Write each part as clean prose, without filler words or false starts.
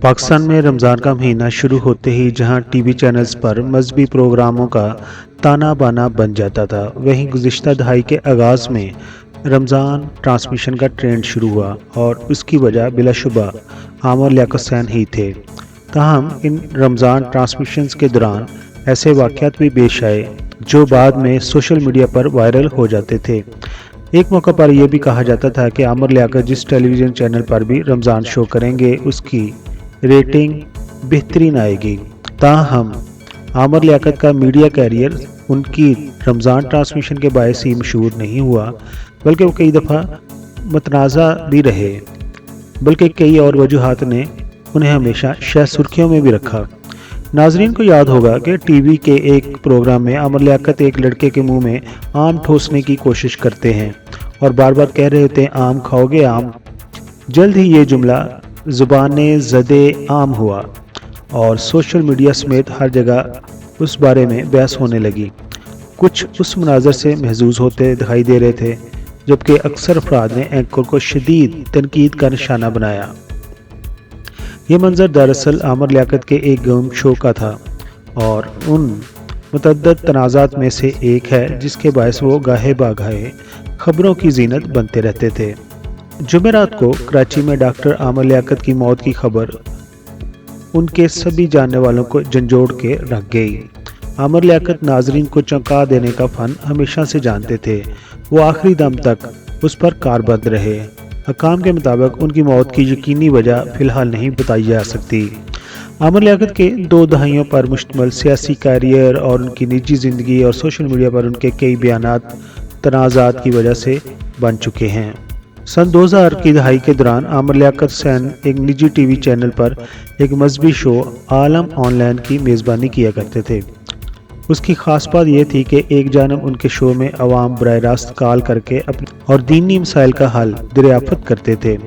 पाकिस्तान में रमज़ान का महीना शुरू होते ही जहां टीवी चैनल्स पर मजहबी प्रोग्रामों का ताना बाना बन जाता था, वहीं गुज़िश्ता दहाई के आगाज़ में रमज़ान ट्रांसमिशन का ट्रेंड शुरू हुआ और उसकी वजह बिलाशुबा आमर लियाकत हुसैन ही थे। ताहम इन रमज़ान ट्रांसमिशंस के दौरान ऐसे वाक़यात भी पेश आए जो बाद में सोशल मीडिया पर वायरल हो जाते थे। एक मौका पर यह भी कहा जाता था कि आमर लियाकत जिस टेलीविज़न चैनल पर भी रमज़ान शो करेंगे उसकी रेटिंग बेहतरीन आएगी। ताहम आमर लियाकत का मीडिया कैरियर उनकी रमज़ान ट्रांसमिशन के बायस ही मशहूर नहीं हुआ, बल्कि वो कई दफ़ा मतनाज़ा भी रहे, बल्कि कई और वजूहात ने उन्हें हमेशा शायद सुर्खियों में भी रखा। नाजरीन को याद होगा कि टीवी के एक प्रोग्राम में आमर लियाकत एक लड़के के मुंह में आम ठोसने की कोशिश करते हैं और बार बार कह रहे होते हैं, आम खाओगे आम। जल्द ही ये जुमला ज़ुबाने ज़दे आम हुआ और सोशल मीडिया समेत हर जगह उस बारे में बहस होने लगी। कुछ उस मनाजर से महजूज होते दिखाई दे रहे थे, जबकि अक्सर अफराद ने एंकर को शदीद तनकीद का निशाना बनाया। ये मंजर दरअसल आमर लियाकत के एक गेम शो का था और उन मुतअद्दिद तनाज़ात में से एक है जिसके बायस वो गाहे बागाहे खबरों की जीनत बनते रहते थे। जुमेरात को कराची में डॉक्टर आमर लियाकत की मौत की खबर उनके सभी जानने वालों को झंझोड़ के रख गई। आमर लियाकत नाजरीन को चौंका देने का फन हमेशा से जानते थे। वो आखिरी दम तक उस पर कारबंद रहे। हकाम के मुताबिक उनकी मौत की यकीनी वजह फ़िलहाल नहीं बताई जा सकती। आमर लियाकत के 2 दहाइयों पर मुश्तमिल सियासी कैरियर और उनकी निजी ज़िंदगी और सोशल मीडिया पर उनके कई बयानात तनाज़ात की वजह से बन चुके हैं। सन 2000 की दहाई के दौरान आमर लियाकत हुसैन एक निजी टीवी चैनल पर एक मजहबी शो आलम ऑनलाइन की मेज़बानी किया करते थे। उसकी ख़ास बात यह थी कि एक जानब उनके शो में अवाम बराह रास्त कॉल करके अपने और दीनी मसाइल का हल दरियाफ़त करते थे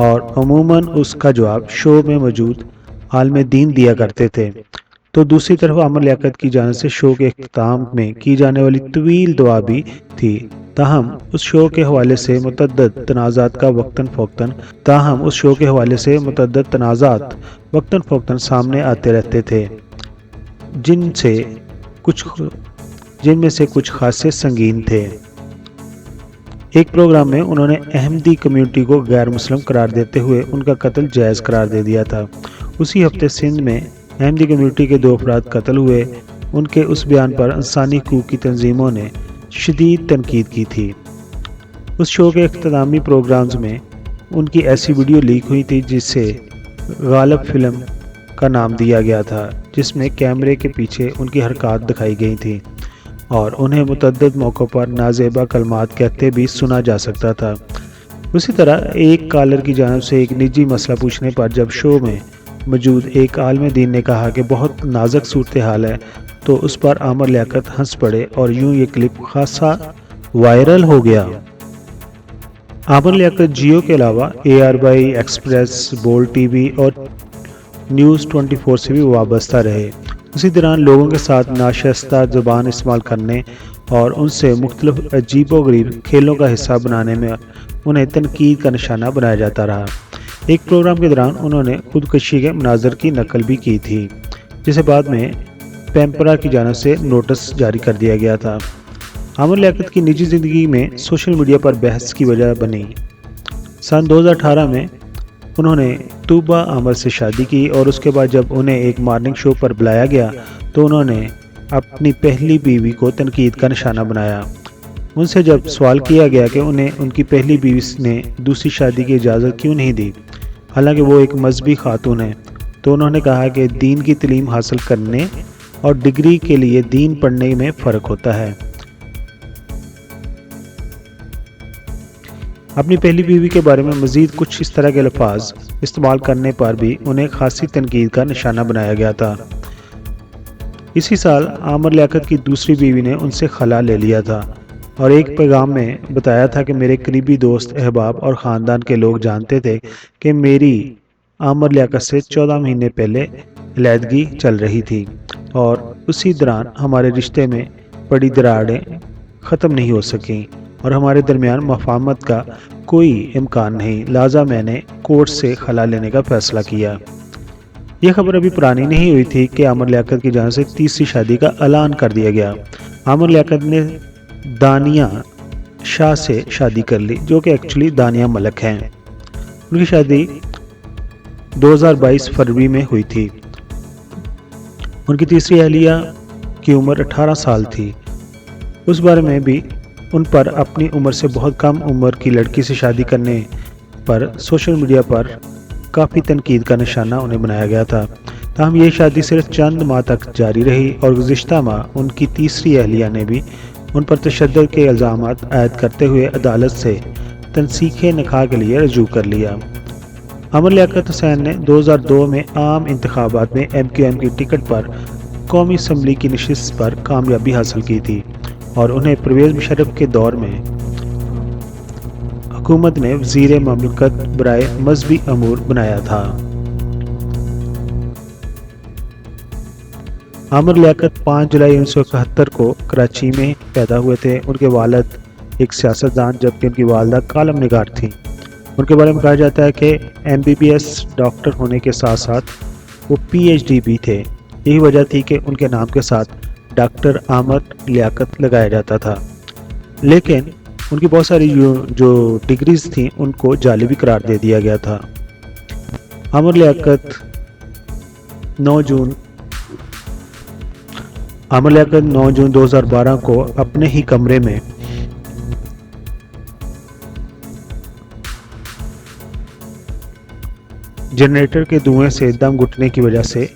और अमूमन उसका जवाब शो में मौजूद आलिम दीन दिया करते थे। तो दूसरी तरफ आमर लियाकत की जानिब से शो के इख्तिताम में की जाने वाली तवील दुआ भी थी। ताहम उस शो के हवाले से मुतअद्दिद तनाज़ात वक्तन फ़ौक्तन सामने आते रहते थे, जिनमें से कुछ खासे संगीन थे। एक प्रोग्राम में उन्होंने अहमदी कम्युनिटी को गैर मुस्लिम करार देते हुए उनका कत्ल जायज़ करार दे दिया था। उसी हफ्ते सिंध में अहमदी कम्युनिटी के 2 अफराद कत्ल हुए। उनके उस बयान पर इंसानी हकूक़ की तंजीमों ने शदीद तनकीद की थी। उस शो के इख्तितामी प्रोग्राम्स में उनकी ऐसी वीडियो लीक हुई थी जिसे गालिब फिल्म का नाम दिया गया था, जिसमें कैमरे के पीछे उनकी हरकत दिखाई गई थी और उन्हें मुतअद्दिद मौक़ों पर नाज़ेबा कलमात कहते भी सुना जा सकता था। उसी तरह एक कॉलर की जानिब से एक निजी मसला पूछने पर जब शो में मौजूद एक आलिम दीन ने कहा कि बहुत नाजुक सूरत हाल है, तो उस पर आमर लियाकत हंस पड़े और यूं ये क्लिप खासा वायरल हो गया। आमर लियाकत जियो के अलावा ARY, एक्सप्रेस, बोल्ड टीवी और न्यूज़ 24 से भी वाबस्ता रहे। उसी दौरान लोगों के साथ नाशाइस्ता ज़ुबान इस्तेमाल करने और उनसे मुख्तलिफ अजीबोगरीब खेलों का हिस्सा बनाने में उन्हें तनकीद का निशाना बनाया जाता रहा। एक प्रोग्राम के दौरान उन्होंने खुदकशी के मनाज़र की नकल भी की थी, जिसे बाद में पैम्परा की जानिब से नोटिस जारी कर दिया गया था। आमर लियाकत की निजी ज़िंदगी में सोशल मीडिया पर बहस की वजह बनी। सन 2018 में उन्होंने तूबा आमर से शादी की और उसके बाद जब उन्हें एक मॉर्निंग शो पर बुलाया गया तो उन्होंने अपनी पहली बीवी को तनकीद का निशाना बनाया। उनसे जब सवाल किया गया कि उन्हें उनकी पहली बीवी ने दूसरी शादी की इजाज़त क्यों नहीं दी, हालांकि वो एक मजहबी खातून है, तो उन्होंने कहा कि दीन की तालीम हासिल करने और डिग्री के लिए दीन पढ़ने में फ़र्क होता है। अपनी पहली बीवी के बारे में मज़ीद कुछ इस तरह के अल्फाज इस्तेमाल करने पर भी उन्हें खासी तनकीद का निशाना बनाया गया था। इसी साल आमर लियाकत की दूसरी बीवी ने उनसे खला ले लिया था और एक पैगाम में बताया था कि मेरे करीबी दोस्त, अहबाब और ख़ानदान के लोग जानते थे कि मेरी आमर लियाकत से 14 महीने पहले अलहदगी चल रही थी और उसी दौरान हमारे रिश्ते में पड़ी दरारें ख़त्म नहीं हो सकीं और हमारे दरमियान मफाहमत का कोई इम्कान नहीं, लिहाजा मैंने कोर्ट से खला लेने का फ़ैसला किया। یہ خبر ابھی پرانی نہیں ہوئی تھی کہ عامر لیاقت کی جانب سے تیسری شادی کا اعلان کر دیا گیا۔ عامر لیاقت نے دانیہ شاہ سے شادی کر لی، جو کہ ایکچولی دانیہ ملک ہیں۔ ان کی شادی 2022 فروری میں ہوئی تھی۔ ان کی تیسری اہلیہ کی عمر 18 سال تھی۔ اس بارے میں بھی ان پر اپنی عمر سے بہت کم عمر کی لڑکی سے شادی کرنے پر سوشل میڈیا پر کافی تنقید کا نشانہ انہیں بنایا گیا تھا۔ تاہم یہ شادی صرف چند ماہ تک جاری رہی اور گزشتہ ماہ ان کی تیسری اہلیہ نے بھی ان پر تشدد کے الزامات عائد کرتے ہوئے عدالت سے تنسیخ نکاح کے لیے رجوع کر لیا۔ عامر لیاقت حسین نے 2002 میں عام انتخابات میں MQM کی ٹکٹ پر قومی اسمبلی کی نشست پر کامیابی حاصل کی تھی اور انہیں پرویز مشرف کے دور میں حکومت نے وزیر مملکت برائے مذہبی امور بنایا تھا۔ عامر لیاقت 5 جولائی 1971 کو کراچی میں پیدا ہوئے تھے۔ ان کے والد ایک سیاستدان جبکہ ان کی والدہ کالم نگار تھیں۔ ان کے بارے میں کہا جاتا ہے کہ MBBS ڈاکٹر ہونے کے ساتھ ساتھ وہ PhD بھی تھے۔ یہی وجہ تھی کہ ان کے نام کے ساتھ ڈاکٹر عامر لیاقت لگایا جاتا تھا، لیکن ان کی بہت ساری جو ڈگریز تھیں ان کو جعلی بھی قرار دے دیا گیا تھا۔ عامر لیاقت 9 جون 2012 کو اپنے ہی کمرے میں جنریٹر کے دھوئیں سے دم گھٹنے کی وجہ سے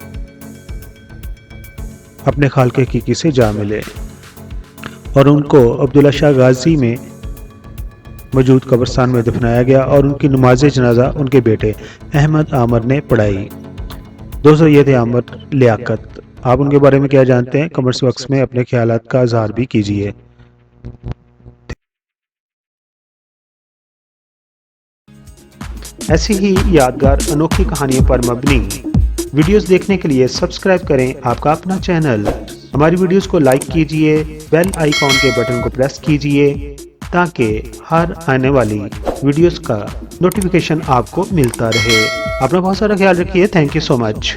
اپنے خالق حقیقی سے جا ملے اور ان کو عبداللہ شاہ غازی میں موجود قبرستان میں دفنایا گیا اور ان کی نماز جنازہ ان کے بیٹے احمد عامر نے پڑھائی۔ دوستو، یہ تھے عامر لیاقت۔ آپ ان کے بارے میں کیا جانتے ہیں؟ کمنٹس باکس میں اپنے خیالات کا اظہار بھی کیجیے۔ ایسی ہی یادگار انوکھی کہانیوں پر مبنی ویڈیوز دیکھنے کے لیے سبسکرائب کریں آپ کا اپنا چینل۔ ہماری ویڈیوز کو لائک کیجیے، بیل آئیکن کے بٹن کو پریس کیجیے تاکہ ہر آنے والی ویڈیوز کا نوٹیفیکیشن آپ کو ملتا رہے۔ اپنا بہت سارا خیال رکھیے۔ Thank you so much.